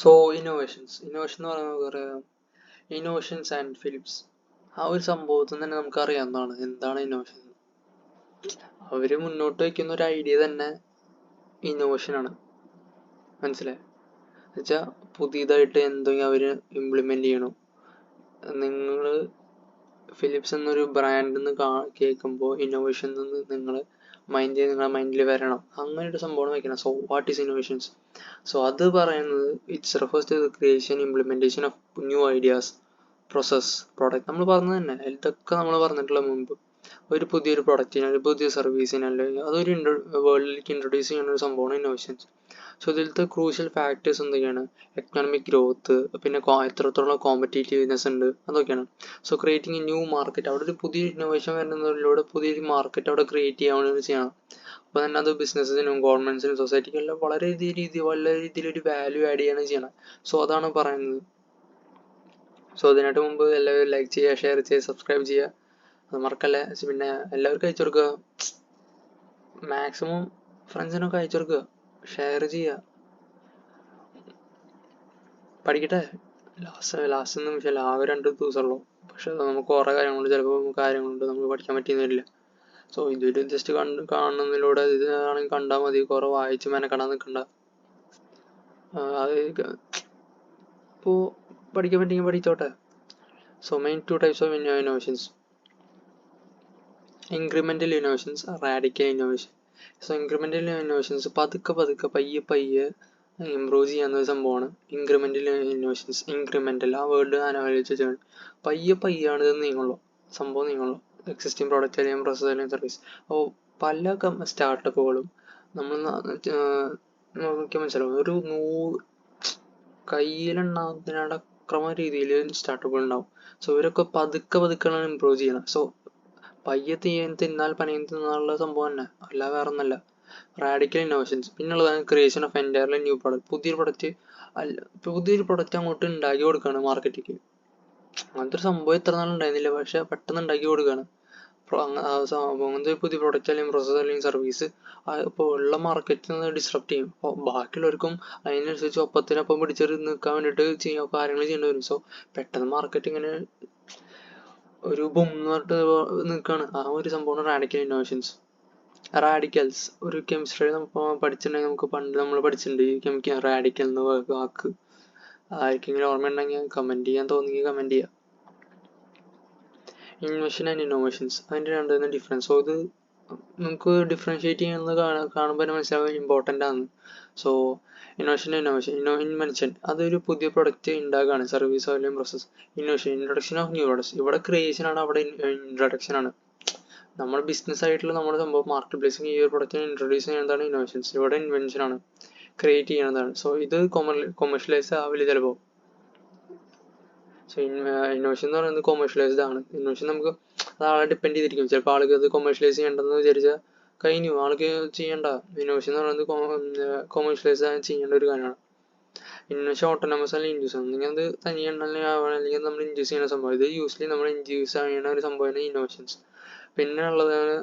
So innovation എന്ന് പറയുന്നത് innovations and Philips ആ ഒരു സംഭവത്തിൽ തന്നെ നമുക്കറിയാവുന്നതാണ് എന്താണ് ഇന്നോവേഷൻ. അവര് മുന്നോട്ട് വയ്ക്കുന്ന ഒരു ഐഡിയ തന്നെ ഇന്നോവേഷനാണ്. മനസ്സിലായി? എന്നുവെച്ചാൽ പുതിയതായിട്ട് എന്തെങ്കിലും അവര് ഇംപ്ലിമെന്റ് ചെയ്യണം. നിങ്ങൾ ഫിലിപ്സ് എന്നൊരു ബ്രാൻഡ് എന്ന് കേൾക്കുമ്പോൾ ഇന്നോവേഷൻ നിങ്ങളുടെ മൈൻഡിൽ വരണം. അങ്ങനെ ഒരു സംഭവം വയ്ക്കണം. So what is innovations? So അത് പറയുന്നത് it's refers to the creation implementation of new ideas, process, product. നമ്മൾ പറഞ്ഞത് തന്നെ, ഇതൊക്കെ നമ്മൾ പറഞ്ഞിട്ടുള്ള മുമ്പ്. ഒരു പുതിയൊരു പ്രൊഡക്റ്റിനെ, ഒരു പുതിയ സർവീസിനെ, അല്ലെങ്കിൽ അതൊരു വേൾഡിലേക്ക് ഇൻട്രൊഡ്യൂസ് ചെയ്യുന്ന ഒരു സംഭവമാണ് ഇന്നോവേഷൻസ്. സോ ഇതിലത്തെ ക്രൂഷ്യൽ ഫാക്ടേഴ്സ് എന്തൊക്കെയാണ്? എക്കണോമിക് ഗ്രോത്ത്, പിന്നെ എത്രത്തോളം കോമ്പറ്റീറ്റീവ്നെസ് ഉണ്ട്, അതൊക്കെയാണ്. So creating A new market, അവിടെ ഒരു പുതിയ ഇന്നോവേഷൻ വരുന്നതിലൂടെ പുതിയൊരു മാർക്കറ്റ് അവിടെ ക്രിയേറ്റ് ചെയ്യാൻ ചെയ്യണം. അപ്പോൾ തന്നെ അത് ബിസിനസ്സിനും ഗവൺമെന്റ്സിനും സൊസൈറ്റിക്കും എല്ലാം വളരെ രീതിയിൽ ഒരു വാല്യൂ ആഡ് ചെയ്യാണ് ചെയ്യണം. സോ അതാണ് പറയുന്നത്. സോ അതിനായിട്ട് മുമ്പ് എല്ലാവരും ലൈക്ക് ചെയ്യുക, ഷെയർ ചെയ്യുക, സബ്സ്ക്രൈബ് ചെയ്യുക, അത് മറക്കല്ലേ. പിന്നെ എല്ലാവർക്കും അയച്ചു കൊടുക്കുക, മാക്സിമം ഫ്രണ്ട്സിനൊക്കെ അയച്ചു കൊടുക്കുക, ഷെയർ ചെയ്യുക. പഠിക്കട്ടെ. ലാസ്റ്റ് നിമിഷമല്ല, ആകെ 2 ദിവസമുള്ളൂ. പക്ഷെ നമുക്ക് കുറേ കാര്യങ്ങളുണ്ട് നമുക്ക് പഠിക്കാൻ പറ്റിയെന്നില്ല. സോ ഇതൊരു ജസ്റ്റ് കാണുന്നതിലൂടെ ഇതാണെങ്കിൽ കണ്ടാൽ മതി, കുറെ വായിച്ച് മെനക്കെടാൻ നിൽക്കണ്ട. അത് ഇപ്പോൾ പഠിക്കാൻ പറ്റിയെങ്കിൽ പഠിച്ചോട്ടെ. So main 2 types of innovations: incremental innovations, radical innovation. So incremental innovations പയ്യെ ഇംപ്രൂവ് ചെയ്യാവുന്ന ഒരു സംഭവമാണ് ഇൻക്രിമെന്റൽ ഇന്നോവേഷൻസ്. ഇൻക്രിമെന്റൽ ആ വേർഡ് ആലോചിച്ചാണ്. പയ്യാണ് ഇത് സംഭവം നീങ്ങുള്ളൂ. എക്സിസ്റ്റിംഗ് പ്രോഡക്റ്റ് അല്ലെങ്കിൽ പ്രോസസ് അല്ലെങ്കിൽ സർവീസ്. അപ്പോൾ പല സ്റ്റാർട്ടപ്പുകളും നമ്മൾ നോക്കിയാൽ മനസ്സിലാവും, ഒരു കയ്യിലെണ്ണാവുന്നതിനടക്രമ രീതിയിൽ സ്റ്റാർട്ടപ്പുകൾ ഉണ്ടാവും. സോ ഇവരൊക്കെ പതുക്കെയാണ് ഇംപ്രൂവ് ചെയ്യണം. സോ പയ്യെ തിന്നാൽ പനയും തിന്നാനുള്ള സംഭവം തന്നെ, അല്ല വേറെ ഒന്നല്ല. Radical innovations. പിന്നുള്ളതാണ് creation of entirely new product. പുതിയൊരു പ്രൊഡക്റ്റ് അങ്ങോട്ട് ഉണ്ടാക്കി കൊടുക്കുകയാണ് മാർക്കറ്റിലേക്ക്. അങ്ങനത്തെ ഒരു സംഭവം ഇത്ര നാൾ ഉണ്ടായിരുന്നില്ല, പക്ഷെ പെട്ടെന്ന് ഉണ്ടാക്കി കൊടുക്കുകയാണ്. അങ്ങനത്തെ പുതിയ പ്രൊഡക്റ്റ് അല്ലെങ്കിൽ പ്രോസസ് അല്ലെങ്കിൽ സർവീസ് ഇപ്പോൾ ഉള്ള മാർക്കറ്റിൽ നിന്ന് ഡിസ്റപ്റ്റ് ചെയ്യും. അപ്പോൾ ബാക്കിയുള്ളവർക്കും അതിനനുസരിച്ച് ഒപ്പത്തിനൊപ്പം പിടിച്ചെറി നിൽക്കാൻ വേണ്ടിയിട്ട് കാര്യങ്ങൾ ചെയ്യേണ്ടി വരും. സോ പെട്ടെന്ന് മാർക്കറ്റ് ഇങ്ങനെ ഒരു ബും എന്ന് പറഞ്ഞിട്ട് നിൽക്കുകയാണ്. ആ ഒരു സംഭവമാണ് റാഡിക്കൽ ഇന്നോവേഷൻസ്. റാഡിക്കൽസ് ഒരു കെമിസ്ട്രി പഠിച്ചിട്ടുണ്ടെങ്കിൽ നമ്മൾ പഠിച്ചിട്ടുണ്ട് ഈ റാഡിക്കൽ എന്ന വാക്ക്. ആർക്കെങ്കിലും ഓർമ്മയുണ്ടെങ്കിൽ കമന്റ് ചെയ്യാൻ തോന്നിയെങ്കിൽ കമന്റ് ചെയ്യാം. ഇൻവെൻഷൻ ആൻഡ് ഇന്നോവേഷൻസ്, അതിൻ്റെ രണ്ടും ഡിഫറൻസ്. സോ ഇത് നമുക്ക് ഡിഫറൻഷിയേറ്റ് ചെയ്യുന്നത് കാണുമ്പോൾ മനസ്സിലാവും ഇമ്പോർട്ടൻ്റ് ആണ്. സോ ഇൻവെൻഷൻ അതൊരു പുതിയ പ്രൊഡക്റ്റ് ഉണ്ടാക്കുകയാണ്, സർവീസ് അല്ലെങ്കിൽ process. Introduction of new products, ഇവിടെ ക്രിയേഷൻ ആണ്, അവിടെ ഇൻട്രൊഡക്ഷൻ ആണ്. നമ്മുടെ ബിസിനസ് ആയിട്ടുള്ള നമ്മുടെ സംഭവം മാർക്കറ്റ് പ്ലേസിങ് ഈ ഒരു പ്രൊഡക്റ്റിനെ ഇൻട്രൊഡ്യൂസ് ചെയ്യുന്നതാണ് ഇന്നോവേഷൻസ്. ഇവിടെ ഇൻവെൻഷൻ ആണ്, ക്രിയേറ്റ് ചെയ്യുന്നതാണ്. സോ ഇത് കൊമേഴ്ഷ്യലൈസ് ആവില്ല ചിലപ്പോൾ. സോ ഇന്നോവേഷൻ എന്ന് പറയുന്നത് കൊമേഴ്ഷ്യലൈസ്ഡ് ആണ്. ഇന്നോവേഷൻ നമുക്ക് ആളെ ഡിപ്പെൻഡ് ചെയ്തിരിക്കും. ചിലപ്പോൾ ആൾക്ക് അത് കൊമേഴ്ഷ്യലൈസ് ചെയ്യേണ്ടെന്ന് വിചാരിച്ചാൽ കഴിഞ്ഞു, ആൾക്ക് ചെയ്യണ്ട. ഇന്നോവേഷൻ എന്ന് പറയുന്നത് കൊമേഴ്ഷ്യലൈസ് ചെയ്യേണ്ട ഒരു കാര്യമാണ്. ഇന്നോവേഷൻ ഓട്ടോണമസ് അല്ലെങ്കിൽ ഇൻഡ്യൂസ് ആണ്. നിങ്ങൾ അത് തനിയെ അല്ലെങ്കിൽ നമ്മൾ ഇൻഡ്യൂസ് ചെയ്യുന്ന സംഭവം. ഇത് യൂസ്വലി നമ്മൾ ഇൻഡ്യൂസ് ചെയ്യുന്ന ഒരു സംഭവമാണ് ഇന്നോവേഷൻസ്. പിന്നെ ഉള്ളതാണ്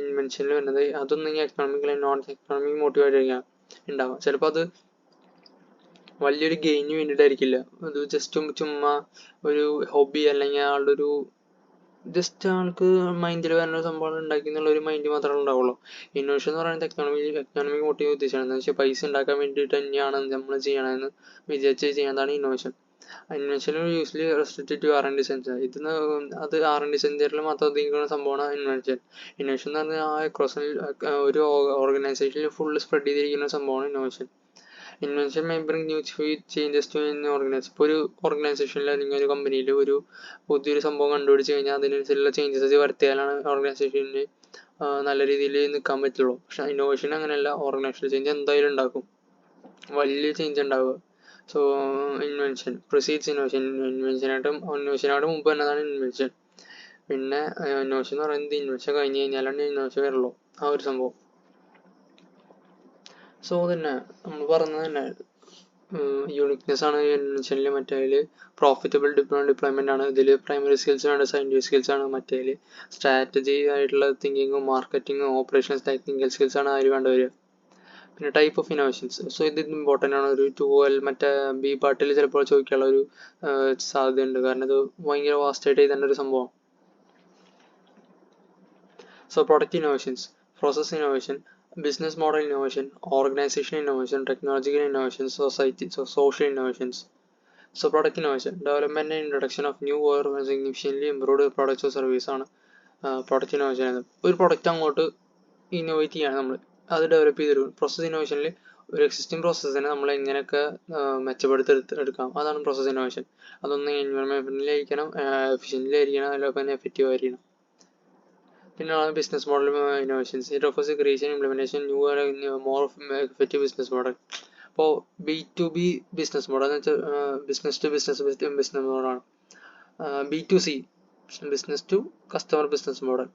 ഇൻവെൻഷനിൽ വരുന്നത്. അതൊന്നെങ്കിൽ എക്കണോമിക് അല്ലെങ്കിൽ നോൺ എക്കണോമിക് മോട്ടീവായിട്ട് ഉണ്ടാവുക. ചിലപ്പോൾ അത് വലിയൊരു ഗെയിന് വേണ്ടിയിട്ടായിരിക്കില്ല, അത് ജസ്റ്റ് ചുമ്മാ ഒരു ഹോബി അല്ലെങ്കിൽ ആളുടെ ഒരു ജസ്റ്റ് ആൾക്ക് മൈൻഡിൽ വരുന്ന സംഭവം ഉണ്ടാക്കി എന്നുള്ള ഒരു മൈൻഡ് മാത്രമേ ഉണ്ടാവുള്ളൂ. ഇന്നോവേഷൻ എന്ന് പറയുന്നത് എക്കണോമിക് മോട്ടീവ് ഉദ്ദേശിച്ചാണ്. എന്ന് വെച്ചാൽ പൈസ ഉണ്ടാക്കാൻ വേണ്ടിയിട്ട് തന്നെയാണ് നമ്മൾ ചെയ്യണമെന്ന് വിചാരിച്ച് ചെയ്യുന്നതാണ് innovation. Invention usually restricted to R&D centre. അത് R&D സെൻറ്ററിൽ മാത്രം ഒതുങ്ങിക്കുന്ന സംഭവമാണ് ഇൻവെൻഷൻ. ഇന്നോവേഷൻ എന്ന് പറഞ്ഞാൽ ക്രോസ് ഒരു ഓർഗനൈസേഷനിൽ ഫുള്ള് സ്പ്രെഡ് ചെയ്തിരിക്കുന്ന സംഭവമാണ് innovation. Invention may bring new changes to organisation. ഇപ്പോൾ ഒരു ഓർഗനൈസേഷനിൽ അല്ലെങ്കിൽ ഒരു കമ്പനിയിൽ ഒരു പുതിയൊരു സംഭവം കണ്ടുപിടിച്ച് കഴിഞ്ഞാൽ അതിനനുസരിച്ചുള്ള ചേഞ്ചസ് വരുത്തിയാലാണ് ഓർഗനൈസേഷന് നല്ല രീതിയിൽ നിൽക്കാൻ പറ്റുള്ളൂ. പക്ഷെ ഇന്നോവേഷൻ അങ്ങനെയല്ല, ഓർഗനൈസേഷൻ ചേഞ്ച് എന്തായാലും ഉണ്ടാക്കും, വലിയ ചേഞ്ച് ഉണ്ടാവുക. So invention proceeds innovation. ഇന്നോവേഷനായിട്ട് മുമ്പ് വരുന്നതാണ് ഇൻവെൻഷൻ. പിന്നെ ഇന്നോവേഷൻ എന്ന് പറയുന്നത് ഇൻവെൻഷൻ കഴിഞ്ഞ് കഴിഞ്ഞാലാണ് ഇന്നോവേഷൻ വരുള്ളൂ, ആ ഒരു സംഭവം. സോ തന്നെ നമ്മൾ പറഞ്ഞത് തന്നെ യൂണിക്നെസ് ആണ് ഇൻവെൻഷനിൽ. മറ്റേതിൽ പ്രോഫിറ്റബിൾ ഡിപ്ലോയ്മെന്റ് ആണ്. ഇതിൽ പ്രൈമറി സ്കിൽസ് വേണ്ട, സയന്റിഫിക് സ്കിൽസ് ആണ്. മറ്റേതിൽ സ്ട്രാറ്റജി ആയിട്ടുള്ള തിങ്കിങ്ങും മാർക്കറ്റിങ്ങും ഓപ്പറേഷൻസ് ടെക്നിക്കൽ സ്കിൽസ് ആണ് അതിൽ വേണ്ട വരിക. പിന്നെ ടൈപ്പ് ഓഫ് ഇന്നോവേഷൻസ്. സോ ഇത് ഇമ്പോർട്ടൻ്റ് ആണ്. ഒരു 2L മറ്റേ ബി പാർട്ടിൽ ചിലപ്പോൾ ചോദിക്കാനുള്ള ഒരു സാധ്യതയുണ്ട്. കാരണം ഇത് ഭയങ്കര വാസ്റ്റായിട്ട് എഴുതേണ്ട ഒരു സംഭവം. So product innovations, process innovation, business model innovation, organization innovation, technological innovation, social innovations. So product innovation, development and introduction of new or significantly improved products or service ആണ് product innovation എന്ന്. ഒരു product അങ്ങോട്ട് innovate ചെയ്യാണ് നമ്മൾ, അത് develop ചെയ്തെടുക്കും. Process ഇന്നോവേഷനിൽ ഒരു existing പ്രോസസ്സിനെ നമ്മൾ എങ്ങനെയൊക്കെ മെച്ചപ്പെടുത്തിയെടുക്കാം, അതാണ് പ്രോസസ് ഇന്നോവേഷൻ. അതൊന്ന് എൻവയോൺമെന്റിൽ ആയിരിക്കണം, എഫിഷ്യൻ്റ് ആയിരിക്കണം, അല്ലെങ്കിൽ പിന്നെ എഫക്റ്റീവ് ആയിരിക്കണം. പിന്നെയാണ് business model innovations. It offers creation implementation new more effective business model. അപ്പോൾ B2B ബിസിനസ് മോഡൽ എന്ന് വെച്ചാൽ ബിസിനസ് ടു ബിസിനസ് മോഡലാണ്. B2C business to customer business model.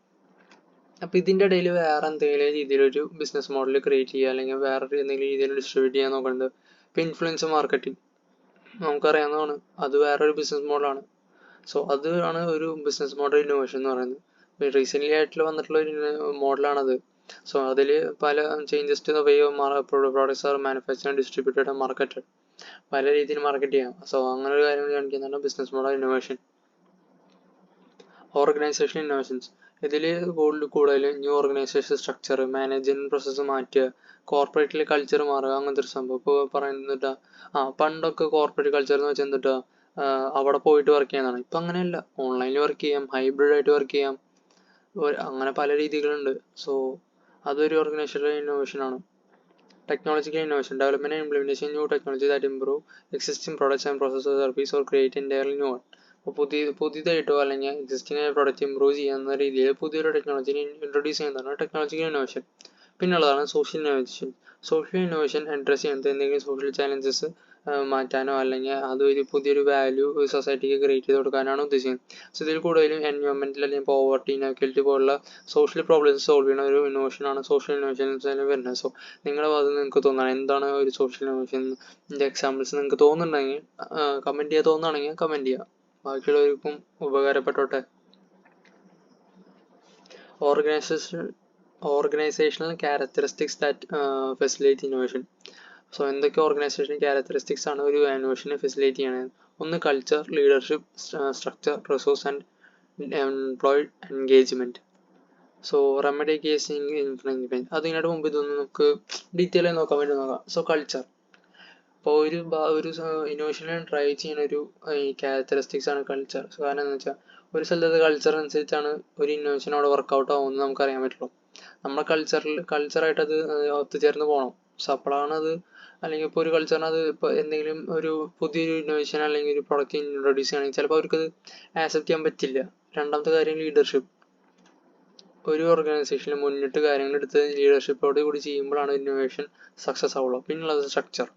അപ്പോൾ ഇതിൻ്റെ ഇടയിൽ വേറെ എന്തെങ്കിലും രീതിയിലൊരു ബിസിനസ് മോഡൽ ക്രിയേറ്റ് ചെയ്യുക, അല്ലെങ്കിൽ വേറെ എന്തെങ്കിലും രീതിയിൽ ഡിസ്ട്രിബ്യൂട്ട് ചെയ്യാൻ നോക്കുന്നത്. ഇപ്പോൾ ഇൻഫ്ലുവൻസർ മാർക്കറ്റിംഗ് നമുക്കറിയാവുന്നതാണ്, അത് വേറൊരു ബിസിനസ് മോഡലാണ്. സോ അത് ആണ് ഒരു ബിസിനസ് മോഡൽ ഇന്നോവേഷൻ എന്ന് പറയുന്നത്. റീസെൻ്റ്ലി ആയിട്ടുള്ള വന്നിട്ടുള്ള ഒരു മോഡലാണത്. സോ അതിൽ പല changes to the way of products are manufactured, distributed and marketed. പല രീതിയിൽ മാർക്കറ്റ് ചെയ്യാം. സോ അങ്ങനെ ഒരു കാര്യം കാണിക്കുന്നതാണ് business model innovation. Organisation innovations, ഇതിൽ കൂടുതൽ new organisation structure, management process മാറ്റുക, കോർപ്പറേറ്റിലെ കൾച്ചർ മാറുക, അങ്ങനത്തെ ഒരു സംഭവം. ഇപ്പോൾ പറയുന്നത് പണ്ടൊക്കെ കോർപ്പറേറ്റ് കൾച്ചർ എന്ന് വെച്ചാൽ എന്നിട്ടാ അവിടെ പോയിട്ട് വർക്ക് ചെയ്യാനാണ്. ഇപ്പം അങ്ങനെയല്ല, ഓൺലൈനിൽ വർക്ക് ചെയ്യാം, ഹൈബ്രിഡ് ആയിട്ട് വർക്ക് ചെയ്യാം, അങ്ങനെ പല രീതികളുണ്ട്. സോ അതൊരു ഓർഗനൈസേഷണൽ ഇന്നോവേഷൻ ആണ്. Technological innovation, development and implementation new technology that improve existing products and processes service or create entirely new one. അപ്പോൾ പുതിയതായിട്ടോ അല്ലെങ്കിൽ എക്സിസ്റ്റിംഗ് പ്രോഡക്റ്റ് ഇംപ്രൂവ് ചെയ്യുന്ന രീതിയിൽ പുതിയൊരു ടെക്നോളജിനെ ഇൻട്രൊഡ്യൂസ് ചെയ്യുന്നതാണ് ടെക്നോളജിക്കൽ ഇന്നോവേഷൻ. പിന്നുള്ളതാണ് social innovation. Social innovation address ചെയ്യുന്നത് എന്തെങ്കിലും സോഷ്യൽ ചാലഞ്ചസ് മാറ്റാനോ അല്ലെങ്കിൽ അതൊരു പുതിയൊരു വാല്യൂ സൊസൈറ്റിക്ക് ക്രിയേറ്റ് ചെയ്ത് കൊടുക്കാനാണ് ഉദ്ദേശിക്കുന്നത്. സോ ഇതിൽ കൂടുതലും എൻവയോൺമെന്റൽ അല്ലെങ്കിൽ പോവർട്ടി, ഇനക്വാലിറ്റി പോലുള്ള സോഷ്യൽ പ്രോബ്ലംസ് സോൾവ് ചെയ്യുന്ന ഒരു ഇന്നോവേഷനാണ് സോഷ്യൽ ഇന്നോവേഷൻ വരുന്നത്. സോ നിങ്ങളുടെ ഭാഗത്ത് നിങ്ങൾക്ക് തോന്നുന്നത് എന്താണ് ഒരു സോഷ്യൽ ഇന്നോവേഷൻ, എക്സാമ്പിൾസ് നിങ്ങൾക്ക് തോന്നുന്നുണ്ടെങ്കിൽ കമൻറ്റ് ചെയ്യാൻ തോന്നുകയാണെങ്കിൽ കമൻറ്റ് ചെയ്യുക, ബാക്കിയുള്ളവർക്കും ഉപകാരപ്പെട്ടോട്ടെ. Organisational characteristics that facilitate innovation. So എന്തൊക്കെ ഓർഗനൈസേഷൻ ക്യാരക്ടറിസ്റ്റിക്സ് ആണ് ഒരു ഇന്നോവേഷനെ ഫെസിലിറ്റേറ്റ് ചെയ്യണത്? ഒന്ന് culture, leadership, structure, resource and employee engagement. So remedy casing ഇൻഫ്ലുവൻസ്മെന്റ്, അതിനോട് മുമ്പ് ഇതൊന്ന് നമുക്ക് ഡീറ്റെയിൽ ആയി നോക്കാൻ വേണ്ടി നോക്കാം. സോ കൾച്ചർ, അപ്പോൾ ഒരു ഇന്നോവേഷനെ ഡ്രൈവ് ചെയ്യുന്ന ഒരു ക്യാരക്ടറിസ്റ്റിക്സ് ആണ് കൾച്ചർ. കാരണം എന്ന് വെച്ചാൽ ഒരു സ്ഥലത്തെ കൾച്ചർ അനുസരിച്ചാണ് ഒരു ഇന്നോവേഷൻ അവിടെ വർക്കൗട്ട് ആവുമെന്ന് നമുക്ക് അറിയാൻ പറ്റുള്ളൂ. നമ്മുടെ കൾച്ചറായിട്ട് അത് ഒത്തുചേർന്ന് പോകണം. സോ അപ്പോഴാണ് അത്, അല്ലെങ്കിൽ ഇപ്പോൾ ഒരു കൾച്ചറിന് അത് ഇപ്പോൾ എന്തെങ്കിലും ഒരു പുതിയൊരു ഇന്നോവേഷൻ അല്ലെങ്കിൽ ഒരു പ്രൊഡക്റ്റ് ഇൻട്രൊഡ്യൂസ് ചെയ്യണമെങ്കിൽ ചിലപ്പോൾ അവർക്കത് ആക്സെപ്റ്റ് ചെയ്യാൻ പറ്റില്ല. രണ്ടാമത്തെ കാര്യം ലീഡർഷിപ്പ്. ഒരു ഓർഗനൈസേഷനിൽ മുന്നിട്ട് കാര്യങ്ങൾ എടുത്ത് ലീഡർഷിപ്പോട് കൂടി ചെയ്യുമ്പോഴാണ് ഇന്നോവേഷൻ സക്സസ് ആവുള്ളൂ. പിന്നുള്ളത് സ്ട്രക്ചർ.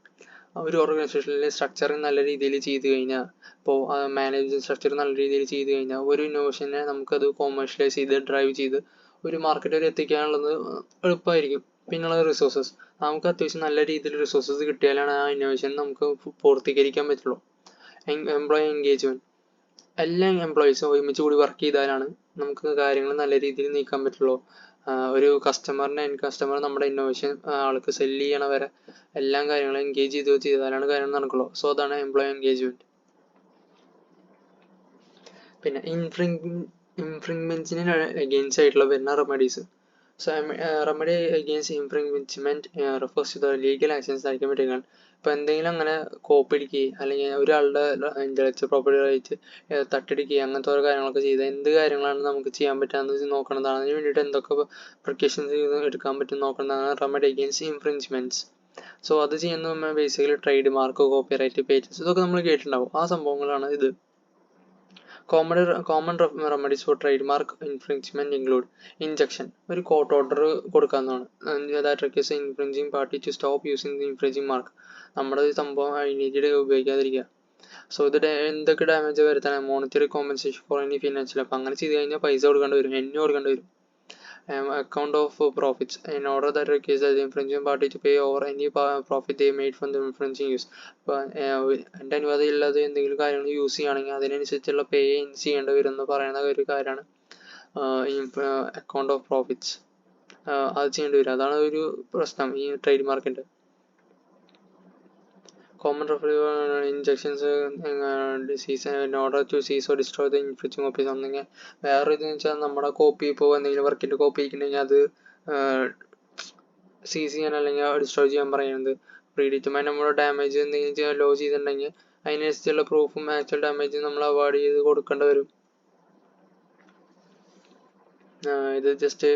ഒരു ഓർഗനൈസേഷനിലെ സ്ട്രക്ചർ നല്ല രീതിയിൽ ചെയ്ത് കഴിഞ്ഞാൽ, ഇപ്പോൾ മാനേജ്മെന്റ് സ്ട്രക്ചർ നല്ല രീതിയിൽ ചെയ്ത് കഴിഞ്ഞാൽ ഒരു ഇന്നോവേഷനെ നമുക്കത് കൊമേഴ്ഷ്യലൈസ് ചെയ്ത് ഡ്രൈവ് ചെയ്ത് ഒരു മാർക്കറ്റ് വരെ എത്തിക്കാനുള്ളത് എളുപ്പമായിരിക്കും. പിന്നുള്ള റിസോഴ്സസ്, നമുക്ക് അത്യാവശ്യം നല്ല രീതിയിൽ റിസോഴ്സസ് കിട്ടിയാലാണ് ആ ഇന്നോവേഷൻ നമുക്ക് പൂർത്തീകരിക്കാൻ പറ്റുള്ളൂ. എംപ്ലോയി എൻഗേജ്മെന്റ്, എല്ലാ എംപ്ലോയീസും ഒരുമിച്ച് കൂടി വർക്ക് ചെയ്താലാണ് നമുക്ക് കാര്യങ്ങൾ നല്ല രീതിയിൽ നീക്കാൻ പറ്റുള്ളൂ. ഒരു കസ്റ്റമർ നമ്മുടെ ഇന്നോവേഷൻ ആൾക്ക് സെല്ല് ചെയ്യണ വരെ എല്ലാ കാര്യങ്ങളും എൻഗേജ് ചെയ്താലാണ് കാര്യങ്ങൾ നടക്കുള്ളൂ. സോ അതാണ് എംപ്ലോയി എൻഗേജ്മെന്റ്. പിന്നെ ഇൻഫ്രിങ്മെന്റ്സിന് അഗെയിൻസ്റ്റ് ആയിട്ടുള്ള വരുന്ന remedies. So remedy against infringement refers to the legal actions that can be taken. ഇപ്പോൾ എന്തെങ്കിലും അങ്ങനെ കോപ്പി അടിക്കുക അല്ലെങ്കിൽ ഒരാളുടെ ഇന്റലക്ച്വൽ പ്രോപ്പർട്ടി റൈറ്റ് തട്ടിടിക്കുക അങ്ങനത്തെ ഓരോ കാര്യങ്ങളൊക്കെ ചെയ്ത് എന്ത് കാര്യങ്ങളാണ് നമുക്ക് ചെയ്യാൻ പറ്റുക നോക്കുന്നതാണ്. അതിന് വേണ്ടിയിട്ട് എന്തൊക്കെ പ്രിക്കോഷൻസ് എടുക്കാൻ പറ്റും നോക്കുന്നതാണ് റെമഡി അഗെയിൻസ്റ്റ് ഇൻഫ്രിഞ്ച്മെന്റ്സ്. സോ അത് ചെയ്യുന്ന basically trade mark, copyright, patents, ഇതൊക്കെ നമ്മൾ കേട്ടിട്ടുണ്ടാവും. ആ സംഭവങ്ങളാണ് ഇത്. Common remedies for trade mark infringement include injunction, ഒരു കോർട്ട് ഓർഡർ കൊടുക്കാവുന്നതാണ്. That requires infringing party to stop using the infringing mark. നമ്മുടെ ഈ സംഭവം ഐഡന്റിറ്റി ഉപയോഗിക്കാതിരിക്കുക. സോ ഇത് എന്തൊക്കെ ഡാമേജ് വരുത്താൻ monetary compensation for any financial. അപ്പം അങ്ങനെ ചെയ്ത് കഴിഞ്ഞാൽ പൈസ കൊടുക്കേണ്ടി വരും, കൊടുക്കേണ്ടി വരും. Account of profits, in order that requires the infringing party to pay over any profit they made from the infringing use. അപ്പോൾ എൻ്റെ അനുവാദം ഇല്ലാതെ എന്തെങ്കിലും കാര്യങ്ങൾ യൂസ് ചെയ്യുകയാണെങ്കിൽ അതിനനുസരിച്ചുള്ള പേ ചെയ്യേണ്ടി വരും എന്ന് പറയുന്ന ഒരു കാര്യമാണ് അക്കൗണ്ട് ഓഫ് പ്രോഫിറ്റ്സ്. അത് ചെയ്യേണ്ടി വരും. അതാണ് ഒരു പ്രശ്നം ഈ ട്രേഡ് മാർക്കിൻ്റെ. Common referral injections disease in order to seize or destroy the infringing copy. ഒന്നെങ്കിൽ വേറെ ഇതെന്ന് വെച്ചാൽ നമ്മുടെ കോപ്പി ഇപ്പോൾ എന്തെങ്കിലും വർക്കിൻ്റെ കോപ്പി ആയിട്ടുണ്ടെങ്കിൽ അത് സീസ് ചെയ്യാൻ അല്ലെങ്കിൽ ഡിസ്ട്രോയ് ചെയ്യാൻ പറയുന്നത്. പ്രീഡിറ്റർമൈൻ നമ്മുടെ ഡാമേജ് എന്തെങ്കിലും ലോ ചെയ്തിട്ടുണ്ടെങ്കിൽ അതിനനുസരിച്ചുള്ള പ്രൂഫും ആക്ച്വൽ ഡാമേജും നമ്മൾ അവോയ്ഡ് ചെയ്ത് കൊടുക്കേണ്ടി വരും. ഇത് ജസ്റ്റ്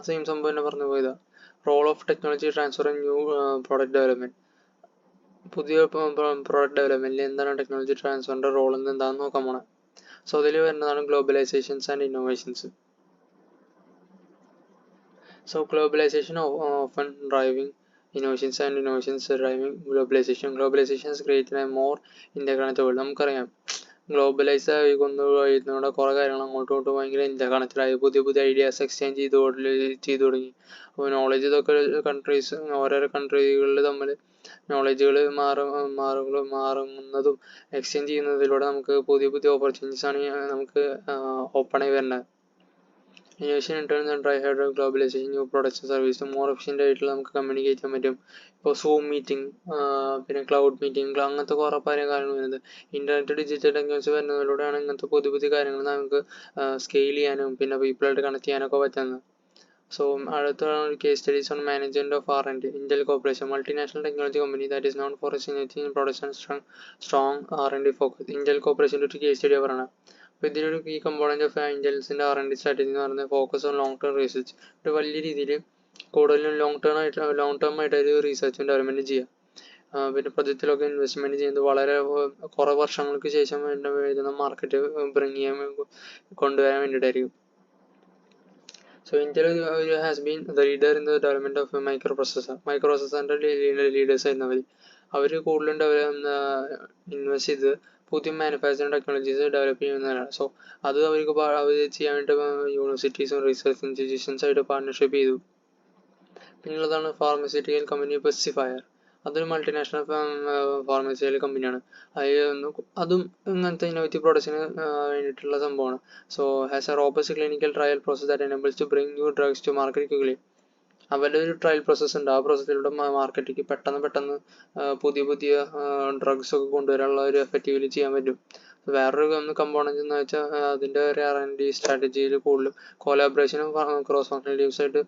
സെയിം സംഭവം തന്നെ പറഞ്ഞു പോയതാ. Role of technology transfer and new product development. പുതിയ പ്രോഡക്റ്റ് ഡെവലപ്മെന്റിൽ എന്താണ് ടെക്നോളജി ട്രാൻസ്ഫറിന്റെ റോൾ എന്ന് എന്താണെന്ന് നോക്കാൻ പോണേ. സോ അതിൽ വരുന്നതാണ് globalisations and innovations. So globalisation often driving innovations and innovations driving globalization. Globalization is creating a more interconnected world. നമുക്കറിയാം ഗ്ലോബലൈസ് ആയിക്കൊണ്ടുപോയിരുന്നവിടെ കുറേ കാര്യങ്ങൾ അങ്ങോട്ടും ഇങ്ങോട്ടും ഭയങ്കര ഇന്റർകണക്റ്റഡായി പുതിയ പുതിയ ഐഡിയാസ് എക്സ്ചേഞ്ച് ചെയ്തു തുടങ്ങി. അപ്പോൾ നോളജ് ഇതൊക്കെ കൺട്രീസ് ഓരോരോ കൺട്രികളിൽ തമ്മിൽ നോളജുകൾ മാറുന്നതും എക്സ്ചേഞ്ച് ചെയ്യുന്നതിലൂടെ നമുക്ക് പുതിയ പുതിയ ഓപ്പർച്യൂണിറ്റീസ് ആണ് നമുക്ക് ഓപ്പൺ ആയി വരുന്നത്. Innovation in turns and drive globalisation new products service more efficient ആയിട്ട് നമുക്ക് കമ്മ്യൂണിക്കേറ്റ് ചെയ്യാൻ പറ്റും. ഇപ്പോൾ സൂം മീറ്റിംഗ്, പിന്നെ ക്ലൗഡ് മീറ്റിംഗ്, അങ്ങനത്തെ കുറേ കാര്യങ്ങൾ വരുന്നത്. ഇൻ്റർനെറ്റ് ഡിജിറ്റൽ ടെക്നോളജി വരുന്നതിലൂടെയാണ് ഇങ്ങനത്തെ പുതിയ പുതിയ കാര്യങ്ങൾ നമുക്ക് സ്കെയിൽ ചെയ്യാനും പിന്നെ പീപ്പിളായിട്ട് കണക്ട് ചെയ്യാനൊക്കെ പറ്റുന്നത്. സോ അടുത്താണ് case studies on management of R&D. Intel corporation multinational technology company that is known for in production strong R&D focus. Intel കോർപ്പറേഷൻ്റെ ഒരു കേസ് സ്റ്റഡിയാണ് പറയുന്നത്. അപ്പോൾ ഇതിലൊരു കീ കമ്പോണന്റ് ഓഫ് ഇന്റൽസിൻ്റെ R&D സ്ട്രാറ്റജി എന്ന് പറയുന്നത് focus on long term research. ഒരു വലിയ രീതിയിൽ കൂടുതലും ലോങ് ടേം ആയിട്ട് ഒരു റിസർച്ചും ഡെവലപ്മെൻറ്റും ചെയ്യുക. പിന്നെ പ്രൊജക്റ്റിലൊക്കെ ഇൻവെസ്റ്റ്മെൻറ്റ് ചെയ്യുന്നത് വളരെ കുറേ വർഷങ്ങൾക്ക് ശേഷം വരുന്ന മാർക്കറ്റ് ബ്രിങ് ചെയ്യാൻ കൊണ്ടുവരാൻ വേണ്ടിയിട്ടായിരിക്കും. So Intel has been the leader in the development of a microprocessor. മൈക്രോപ്രൊസസ്സറിൻ്റെ ലീഡേഴ്സ് ആയിരുന്നു അവർ കൂടുതലും ഇൻവെസ്റ്റ് ചെയ്ത് പുതിയ മാനുഫാക്ചറിങ് ടെക്നോളജീസ് ഡെവലപ്പ് ചെയ്യുന്നതാണ്. സോ അത് അവർക്ക് ചെയ്യാൻ വേണ്ടി യൂണിവേഴ്സിറ്റീസും റിസർച്ച് ഇൻസ്റ്റിറ്റ്യൂഷൻസ് ആയിട്ട് പാർട്ണർഷിപ്പ് ചെയ്തു. പിന്നുള്ളതാണ് ഫാർമസ്യൂട്ടിക്കൽ കമ്പനി പെസിഫയർ. അതൊരു മൾട്ടിനാഷണൽ ഫാർമസ്യൂട്ടിക്കൽ കമ്പനിയാണ്. അതും ഇങ്ങനത്തെ ഇന്നോവേറ്റീവ് പ്രോഡക്ട്സിന് വേണ്ടിയിട്ടുള്ള സംഭവമാണ്. So has a robust clinical trial process that enables to bring new drugs to market quickly. അവരുടെ ഒരു ട്രയൽ പ്രോസസ്സ് ഉണ്ട്. ആ പ്രോസസ്സിലൂടെ മാർക്കറ്റിലേക്ക് പെട്ടെന്ന് പുതിയ ഡ്രഗ്സ് ഒക്കെ കൊണ്ടുവരാനുള്ള ഒരു എഫക്റ്റീവ്ലി ചെയ്യാൻ പറ്റും. വേറൊരു കമ്പോണൻസ് എന്ന് വെച്ചാൽ അതിൻ്റെ ഒരു R&D സ്ട്രാറ്റജിയിൽ കൂടുതലും കൊലാബറേഷനും ക്രോസ് ഫങ്ഷണൽ ടീംസ് ആയിട്ട്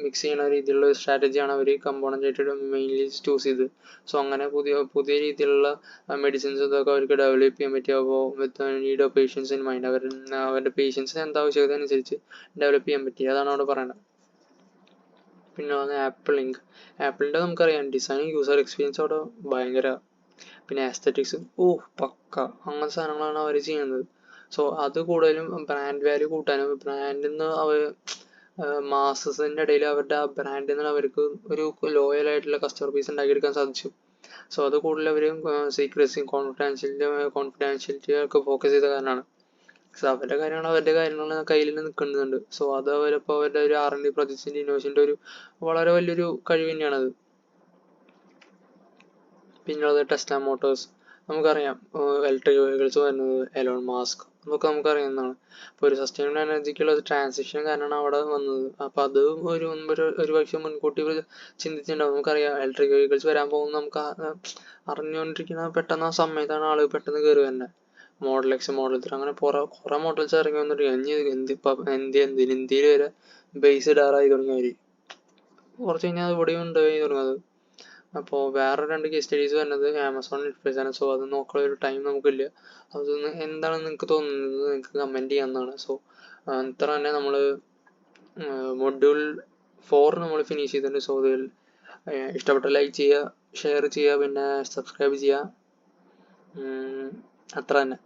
മിക്സ് ചെയ്യുന്ന രീതിയിലുള്ള സ്ട്രാറ്റജിയാണ് അവർ കമ്പോണൻ്റ് ആയിട്ട് മെയിൻലി ചൂസ് ചെയ്തത്. സോ അങ്ങനെ പുതിയ രീതിയിലുള്ള മെഡിസിൻസ് ഇതൊക്കെ അവർക്ക് ഡെവലപ്പ് ചെയ്യാൻ പറ്റും. അപ്പോൾ with need of patients in mind അവരുടെ പേഷ്യൻസിന് എന്താ ആവശ്യകത അനുസരിച്ച് ഡെവലപ്പ് ചെയ്യാൻ പറ്റി. അതാണ് അവിടെ പറയുന്നത്. പിന്നെ വന്ന് ആപ്പിൾ ഇങ്ക്. ആപ്പിളിൻ്റെ നമുക്കറിയാം ഡിസൈനും യൂസർ എക്സ്പീരിയൻസ് അവിടെ ഭയങ്കര. പിന്നെ ആസ്തറ്റിക്സ് പക്ക അങ്ങനത്തെ സാധനങ്ങളാണ് അവർ ചെയ്യുന്നത്. സോ അത് കൂടുതലും ബ്രാൻഡ് വാല്യൂ കൂട്ടാനും ബ്രാൻഡിൽ നിന്ന് അവർ മാസസിൻ്റെ ഇടയിൽ അവരുടെ ആ ബ്രാൻഡിൽ നിന്ന് അവർക്ക് ഒരു ലോയൽ ആയിട്ടുള്ള കസ്റ്റമർ ബേസ് ഉണ്ടാക്കിയെടുക്കാൻ സാധിച്ചു. സോ അത് കൂടുതൽ അവർ സീക്രസി കോൺഫിഡൻഷ്യാലിറ്റി ഒക്കെ ഫോക്കസ് ചെയ്ത കാരണമാണ്. സോ അവരുടെ കാര്യങ്ങൾ കയ്യിൽ നിൽക്കുന്നുണ്ട്. സോ അത് അവരിപ്പോൾ അവരുടെ ഒരു R&D പ്രൊജക്ട്സിൻ്റെ ഇന്നോവേഷൻ്റെ ഒരു വളരെ വലിയൊരു കഴിവ് തന്നെയാണത്. പിന്നുള്ളത് ടെസ്ല മോട്ടോഴ്സ്. നമുക്കറിയാം ഇലക്ട്രിക് വെഹിക്കിൾസ് വരുന്നത് എലോൺ മാസ്ക് അതൊക്കെ നമുക്കറിയാവുന്നതാണ്. അപ്പോൾ ഒരു സസ്റ്റൈനബിൾ എനർജിക്കുള്ള ട്രാൻസിഷൻ കാരണമാണ് അവിടെ വന്നത്. അപ്പോൾ അത് ഒരു പക്ഷേ മുൻകൂട്ടി ചിന്തിച്ചിട്ടുണ്ടാവും. നമുക്കറിയാം ഇലക്ട്രിക് വെഹിക്കിൾസ് വരാൻ പോകുന്നത് നമുക്ക് അറിഞ്ഞുകൊണ്ടിരിക്കുന്ന പെട്ടെന്ന് ആ സമയത്താണ് ആളുകൾ പെട്ടെന്ന് കയറി വരുന്നത്. മോഡൽ X, മോഡൽ 3 അങ്ങനെ കുറേ മോഡൽസ് ഇറങ്ങി വന്നിട്ട് ഇന്ത്യയിൽ വരെ ബേസ് ഇടാറായി തുടങ്ങിയവർ. കുറച്ച് കഴിഞ്ഞാൽ അത് ഇവിടെയും ഉണ്ടായി തുടങ്ങുന്നത്. അപ്പോൾ വേറെ 2 കേസ് സ്റ്റഡീസ് വരുന്നത് ആമസോൺ നെറ്റ്ഫ്ലിക്സ് ആണ്. സോ അത് നോക്കാനുള്ള ഒരു ടൈം നമുക്കില്ല. അതൊന്ന് എന്താണെന്ന് നിങ്ങൾക്ക് തോന്നുന്നത് നിങ്ങൾക്ക് കമൻറ്റ് ചെയ്യാവുന്നതാണ്. സോ ഇത്ര തന്നെ നമ്മൾ മൊഡ്യൂൾ 4 നമ്മൾ ഫിനിഷ് ചെയ്തിട്ടുണ്ട്. സോ അതിൽ ഇഷ്ടപ്പെട്ട ലൈക്ക് ചെയ്യുക, ഷെയർ ചെയ്യുക, പിന്നെ സബ്സ്ക്രൈബ് ചെയ്യുക. അത്ര തന്നെ.